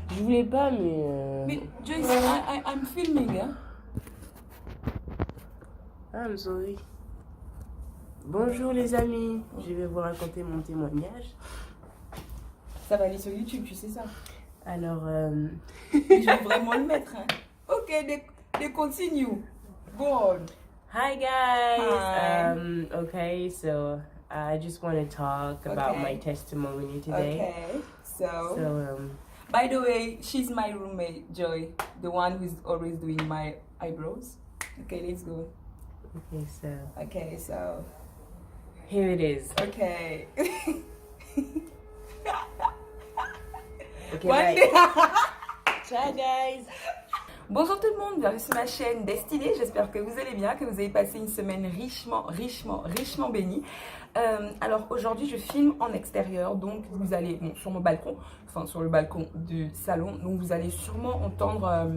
Je voulais pas, Mais Joyce, I'm filming, hein. I'm sorry. Bonjour les amis, je vais vous raconter mon témoignage. Ça va aller sur YouTube, tu sais ça. Alors, Je vais vraiment le mettre, hein. Ok, they continue. Go on. hi guys. Hi. Okay, so I just want to talk about Okay. my testimony today. Okay, so, So, by the way, she's my roommate, Joy, the one who's always doing my eyebrows. Okay, let's go. okay, so Okay, so, here it is. okay. Okay, One bye. day. Ciao guys. Bonjour tout le monde, bienvenue sur ma chaîne Destinée. J'espère que vous allez bien, que vous avez passé une semaine richement bénie. Alors aujourd'hui je filme en extérieur, donc vous allez, bon, sur mon balcon, enfin sur le balcon du salon, donc vous allez sûrement entendre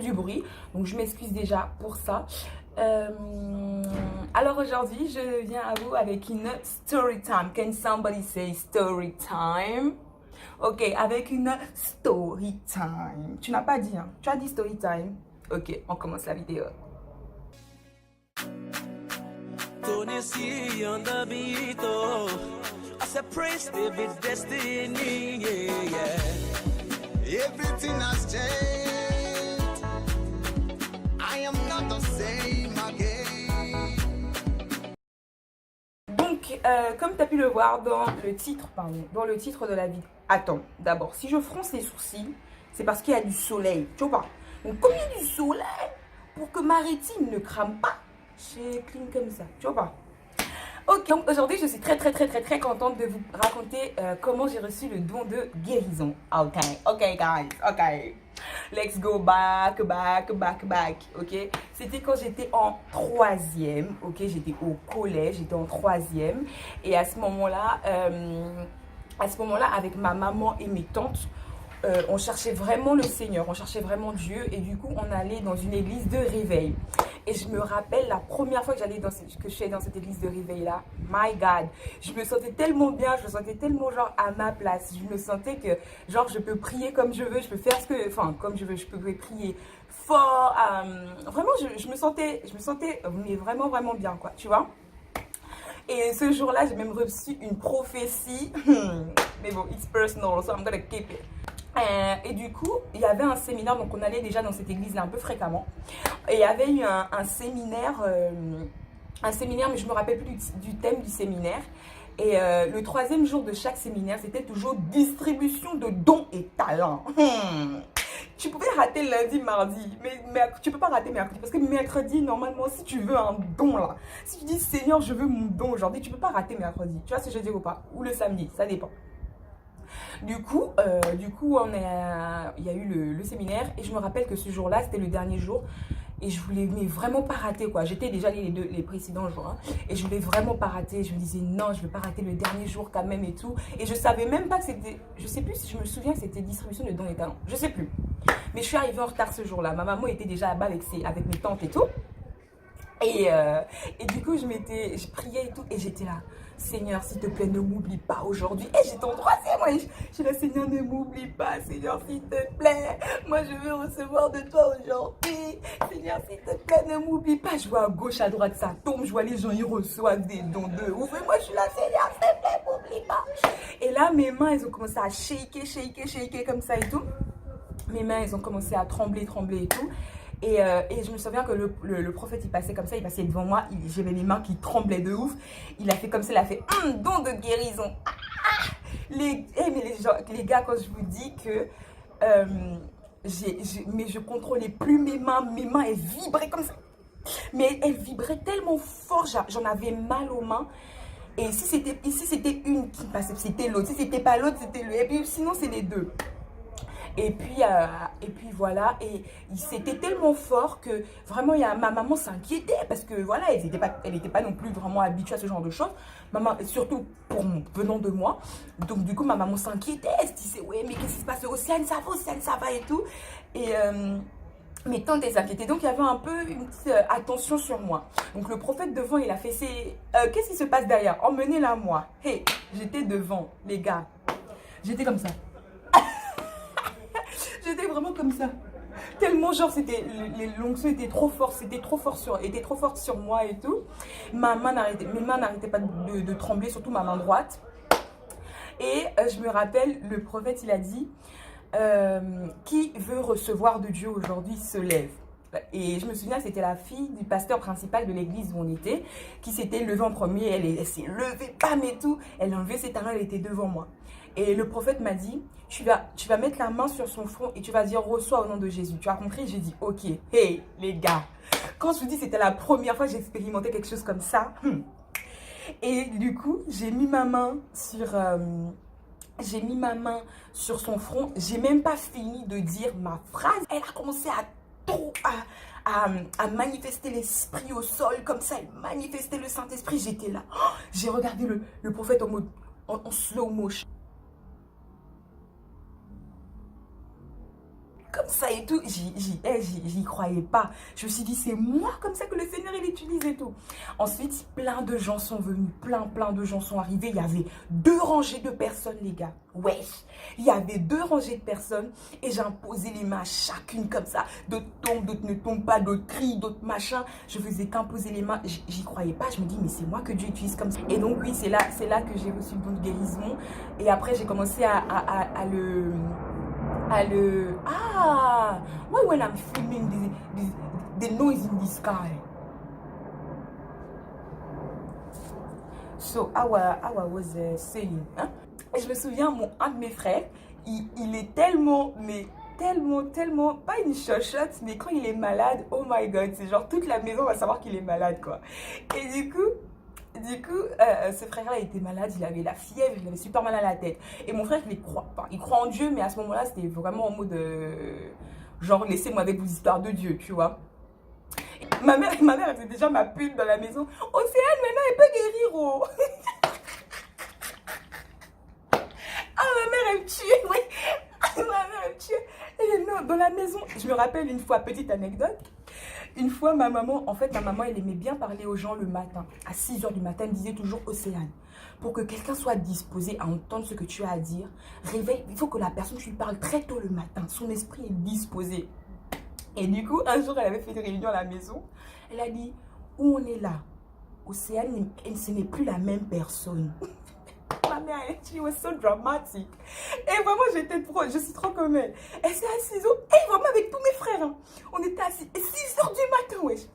du bruit, donc je m'excuse déjà pour ça. Alors aujourd'hui je viens à vous avec une story time. Can somebody say story time? Ok, avec une story time. Tu n'as pas dit, hein? Tu as dit story time. Ok, on commence la vidéo. Tennessee on the beat, oh. I said, praise David's destiny, yeah, yeah. Everything has changed. I am not the same again. Donc, comme tu as pu le voir dans le titre, dans le titre de la vidéo. Attends, d'abord, si je fronce les sourcils, c'est parce qu'il y a du soleil, tu vois pas? Donc, comme il y a du soleil, pour que ma rétine ne crame pas, je clean comme ça, tu vois pas? Ok, donc aujourd'hui, je suis très contente de vous raconter comment j'ai reçu le don de guérison. Ok, guys, ok. Let's go back. Ok, c'était quand j'étais en troisième. Ok, j'étais au collège, j'étais en troisième. Et à ce moment-là, avec ma maman et mes tantes, on cherchait vraiment le Seigneur, on cherchait vraiment Dieu. Et du coup, on allait dans une église de réveil. Et je me rappelle la première fois que je suis allée dans cette église de réveil là, my God, je me sentais tellement bien, je me sentais tellement genre à ma place. Je me sentais que genre je peux prier comme je veux, je peux faire comme je veux, je peux prier fort. Vraiment, je me sentais mais vraiment bien quoi, tu vois. Et ce jour-là, j'ai même reçu une prophétie. Mais bon, it's personal, so I'm gonna keep it. Et du coup, il y avait un séminaire, donc on allait déjà dans cette église-là un peu fréquemment. Et il y avait eu un séminaire, mais je me rappelle plus du thème du séminaire. Et le troisième jour de chaque séminaire, c'était toujours distribution de dons et talents. Tu pouvais rater lundi, mardi, mais tu peux pas rater mercredi. Parce que mercredi, normalement, si tu veux un don là, si tu dis Seigneur, je veux mon don aujourd'hui, tu peux pas rater mercredi. Tu vois ce que je veux dire ou pas? Ou le samedi, ça dépend. Du coup, il y a eu le séminaire et je me rappelle que ce jour-là, c'était le dernier jour et je voulais mais vraiment pas rater quoi. J'étais déjà les précédents jours hein, et je voulais vraiment pas rater. Je me disais non, je vais pas rater le dernier jour quand même et tout. Et je savais même pas que c'était, je sais plus si je me souviens que c'était distribution de dons et talents. Je sais plus. Mais je suis arrivée en retard ce jour-là. Ma maman était déjà là-bas avec mes tantes et tout. Et du coup, je priais et tout, et j'étais là, Seigneur, s'il te plaît, ne m'oublie pas aujourd'hui. Et j'étais en troisième, moi, je là, Seigneur, ne m'oublie pas, Seigneur, s'il te plaît. Moi, je veux recevoir de toi aujourd'hui. Seigneur, s'il te plaît, ne m'oublie pas. Je vois à gauche, à droite, ça tombe, je vois les gens, ils reçoivent des dons de ouf. Et moi, je suis là, Seigneur, s'il te plaît, m'oublie pas. Et là, mes mains, elles ont commencé à shaker comme ça et tout. Mes mains, elles ont commencé à trembler et tout. Et je me souviens que le prophète, il passait comme ça, il passait devant moi, j'avais mes mains qui tremblaient de ouf. Il a fait comme ça, il a fait don de guérison. Mais les gars, quand je vous dis que mais je contrôlais plus mes mains elles vibraient comme ça. Mais elles vibraient tellement fort, j'en avais mal aux mains. Et si c'était une qui passait, c'était l'autre. Si c'était pas l'autre, c'était le. Et puis sinon, c'est les deux. Et puis voilà, et c'était tellement fort que vraiment ma maman s'inquiétait parce que voilà, elle était pas non plus vraiment habituée à ce genre de choses. Maman, surtout venant de moi. Donc du coup, ma maman s'inquiétait, elle se disait ouais, mais qu'est-ce qui se passe? Océane, ça va et tout. Et mes tantes étaient inquiétées, donc il y avait un peu une petite attention sur moi. Donc le prophète devant, il a fait qu'est-ce qui se passe derrière? Emmenez-la moi. Hey, j'étais devant, les gars. J'étais comme ça. j'étais vraiment comme ça. Tellement genre l'onction était trop forte, était trop forte sur moi et tout. Mes mains n'arrêtaient pas de trembler, surtout ma main droite. Et je me rappelle, le prophète il a dit qui veut recevoir de Dieu aujourd'hui se lève. Et je me souviens, c'était la fille du pasteur principal de l'église où on était qui s'était levée en premier. Elle s'est levée, bam et tout. Elle a enlevé ses talons, elle était devant moi. Et le prophète m'a dit, tu vas mettre la main sur son front et tu vas dire reçois au nom de Jésus. Tu as compris? J'ai dit ok. Hey les gars, quand je vous dis c'était la première fois que j'expérimentais quelque chose comme ça. Et du coup, j'ai mis ma main sur son front. J'ai même pas fini de dire ma phrase. Elle a commencé à manifester l'esprit au sol comme ça. Elle manifestait le Saint-Esprit. J'étais là. J'ai regardé le prophète en mode en slow motion. Comme ça et tout, j'y croyais pas. Je me suis dit, c'est moi comme ça que le Seigneur il utilise et tout. Ensuite, plein de gens sont venus, plein de gens sont arrivés. Il y avait 2 rangées de personnes, les gars. Ouais, il y avait 2 rangées de personnes et j'ai imposé les mains à chacune comme ça. D'autres tombent, d'autres ne tombent pas, d'autres crient, d'autres machins. Je faisais qu'imposer les mains. J'y croyais pas. Je me dis, mais c'est moi que Dieu utilise comme ça. Et donc oui, c'est là que j'ai reçu le don de guérison. Et après, j'ai commencé à le... Why when I'm filming the noise in the sky? So, I was saying, hein? Et je me souviens, un de mes frères, il est tellement, pas une chochotte, mais quand il est malade, oh my god, c'est genre toute la maison va savoir qu'il est malade, quoi. Et du coup, ce frère-là était malade, il avait la fièvre, il avait super mal à la tête. Et mon frère, il croit en Dieu, mais à ce moment-là, c'était vraiment en mode genre, laissez-moi avec vos histoires de Dieu, tu vois. Et ma mère, elle faisait déjà ma pub dans la maison. Océane, maintenant, elle peut guérir, oh. Ah, ma mère, elle me tuait, oui. Ma mère, elle me tuait. Et non, dans la maison, je me rappelle une fois, petite anecdote. Une fois, ma maman, elle aimait bien parler aux gens le matin. À 6 h du matin, elle me disait toujours Océane. Pour que quelqu'un soit disposé à entendre ce que tu as à dire, réveille, il faut que la personne, tu lui parles très tôt le matin. Son esprit est disposé. Et du coup, un jour, elle avait fait une réunion à la maison. Elle a dit, où on est là, Océane, ce n'est plus la même personne. Ma mère, she was so dramatic. Et vraiment, je suis trop comme elle. Elle s'est assise, vraiment avec tous mes frères. Hein. On était assis, 6 h du matin, wesh.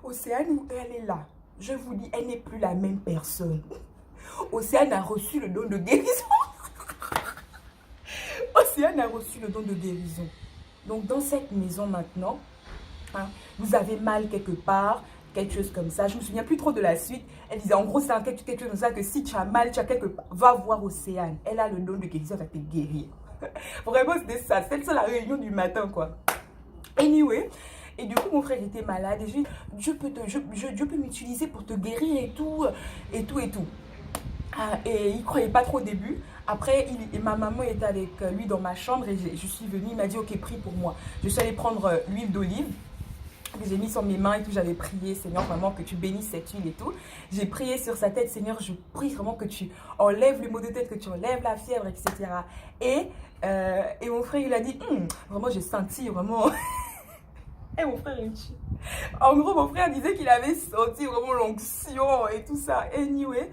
Océane, où elle est là. Je vous dis, elle n'est plus la même personne. Océane a reçu le don de guérison. Océane a reçu le don de guérison. Donc, dans cette maison maintenant, hein, vous avez mal quelque part, quelque chose comme ça. Je me souviens plus trop de la suite. Elle disait, en gros, c'est quelque chose comme ça, que si tu as mal, tu as quelque part, va voir Océane. Elle a le don de guérison, elle va te guérir. Vraiment, c'était ça. C'était la réunion du matin, quoi. Anyway. Et du coup, mon frère était malade. Et j'ai dit, Dieu peut m'utiliser pour te guérir et tout. Et il ne croyait pas trop au début. Après, ma maman était avec lui dans ma chambre et je suis venue. Il m'a dit, ok, prie pour moi. Je suis allée prendre l'huile d'olive. J'ai mis sur mes mains et tout. J'avais prié, Seigneur, vraiment que tu bénisses cette huile et tout. J'ai prié sur sa tête, Seigneur, je prie vraiment que tu enlèves le maux de tête, que tu enlèves la fièvre, etc. Et mon frère, il a dit, vraiment, j'ai senti vraiment... Et mon frère, il tue. En gros, mon frère disait qu'il avait senti vraiment l'onction et tout ça. Anyway.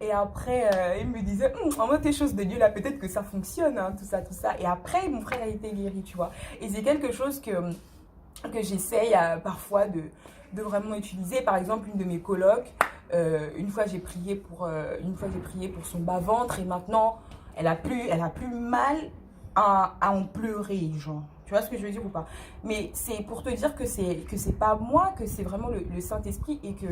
Et après, il me disait, en mode tes choses de Dieu, là, peut-être que ça fonctionne, hein, tout ça. Et après, mon frère a été guéri, tu vois. Et c'est quelque chose que j'essaye parfois de vraiment utiliser. Par exemple, une de mes colocs, une fois j'ai prié pour son bas-ventre et maintenant, elle a plus mal à en pleurer, genre. Tu vois ce que je veux dire ou pas? Mais c'est pour te dire que c'est pas moi, que c'est vraiment le Saint-Esprit et que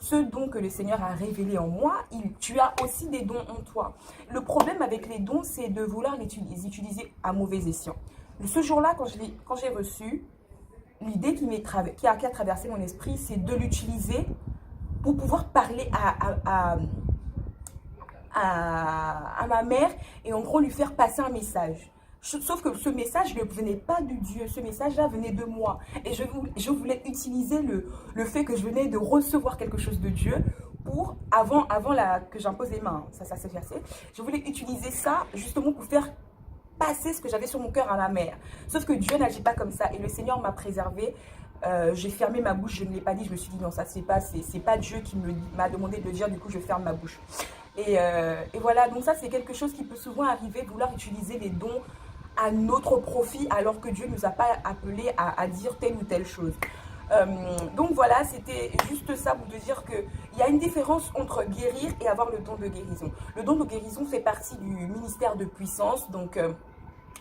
ce don que le Seigneur a révélé en moi, tu as aussi des dons en toi. Le problème avec les dons, c'est de vouloir les utiliser à mauvais escient. Ce jour-là, quand j'ai reçu, l'idée qui a traversé mon esprit, c'est de l'utiliser pour pouvoir parler à ma mère et en gros lui faire passer un message. Sauf que ce message ne venait pas de Dieu, ce message-là venait de moi. Et je voulais utiliser le fait que je venais de recevoir quelque chose de Dieu pour, avant que j'impose les mains, ça s'est versé. Je voulais utiliser ça justement pour faire passer ce que j'avais sur mon cœur à ma mère. Sauf que Dieu n'agit pas comme ça et le Seigneur m'a préservée. J'ai fermé ma bouche, je ne l'ai pas dit, je me suis dit non, ça c'est pas Dieu qui m'a demandé de le dire, du coup je ferme ma bouche. Et voilà, donc ça c'est quelque chose qui peut souvent arriver, vouloir utiliser les dons à notre profit alors que Dieu ne nous a pas appelés à dire telle ou telle chose. Donc voilà, c'était juste ça pour te dire qu'il y a une différence entre guérir et avoir le don de guérison. Le don de guérison fait partie du ministère de puissance, donc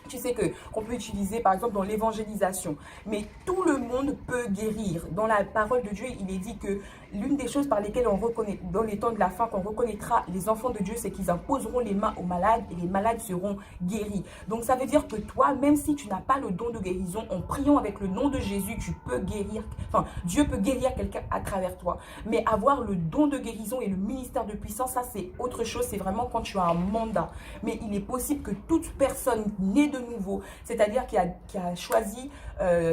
tu sais qu'on peut utiliser par exemple dans l'évangélisation. Mais tout le monde peut guérir. Dans la parole de Dieu, il est dit que l'une des choses par lesquelles on reconnaît, dans les temps de la fin, qu'on reconnaîtra les enfants de Dieu, c'est qu'ils imposeront les mains aux malades et les malades seront guéris. Donc ça veut dire que toi, même si tu n'as pas le don de guérison, en priant avec le nom de Jésus, tu peux guérir, enfin Dieu peut guérir quelqu'un à travers toi. Mais avoir le don de guérison et le ministère de puissance, ça c'est autre chose, c'est vraiment quand tu as un mandat. Mais il est possible que toute personne née de nouveau, c'est-à-dire qui a choisi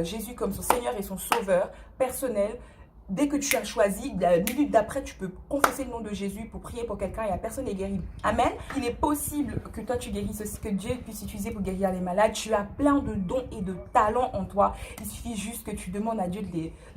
Jésus comme son Seigneur et son Sauveur personnel, dès que tu as choisi, la minute d'après, tu peux confesser le nom de Jésus pour prier pour quelqu'un et la personne est guérie. Amen. Il est possible que toi, tu guérisses aussi, que Dieu puisse utiliser pour guérir les malades. Tu as plein de dons et de talents en toi. Il suffit juste que tu demandes à Dieu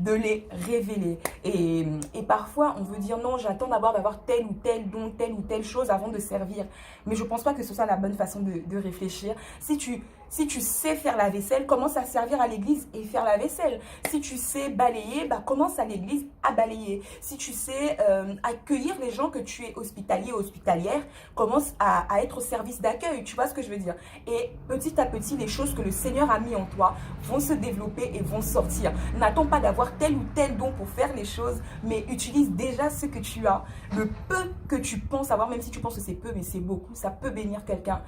de les révéler. Et parfois, on veut dire non, j'attends d'abord d'avoir tel ou tel don, telle ou telle chose avant de servir. Mais je ne pense pas que ce soit la bonne façon de réfléchir. Si tu sais faire la vaisselle, commence à servir à l'église et faire la vaisselle. Si tu sais balayer, bah, commence à l'église à balayer. Si tu sais accueillir les gens, que tu es hospitalier ou hospitalière, commence à être au service d'accueil. Tu vois ce que je veux dire? Et petit à petit, les choses que le Seigneur a mis en toi vont se développer et vont sortir. N'attends pas d'avoir tel ou tel don pour faire les choses, mais utilise déjà ce que tu as. Le peu que tu penses avoir, même si tu penses que c'est peu, mais c'est beaucoup, ça peut bénir quelqu'un.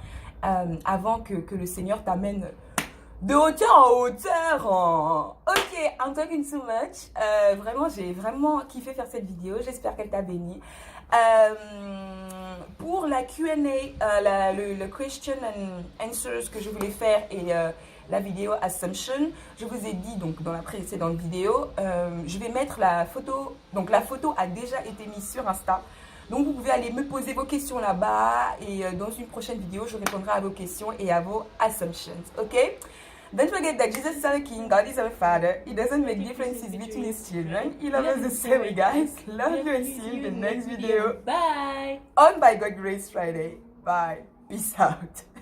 Avant que le Seigneur t'amène de hauteur en hauteur. Ok, I'm talking too much. Vraiment, j'ai vraiment kiffé faire cette vidéo. J'espère qu'elle t'a béni. Pour la Q&A, le Question and Answers que je voulais faire et la vidéo Assumption, je vous ai dit donc dans la précédente vidéo, je vais mettre la photo. Donc la photo a déjà été mise sur Insta. Donc vous pouvez aller me poser vos questions là-bas et dans une prochaine vidéo, je répondrai à vos questions et à vos assumptions. Ok? Don't forget that Jesus is our King, God is our Father. He doesn't make differences between His children. He loves us the same way, guys. Love you and see you in the next video. Bye. On By God Grace Friday. Bye. Peace out.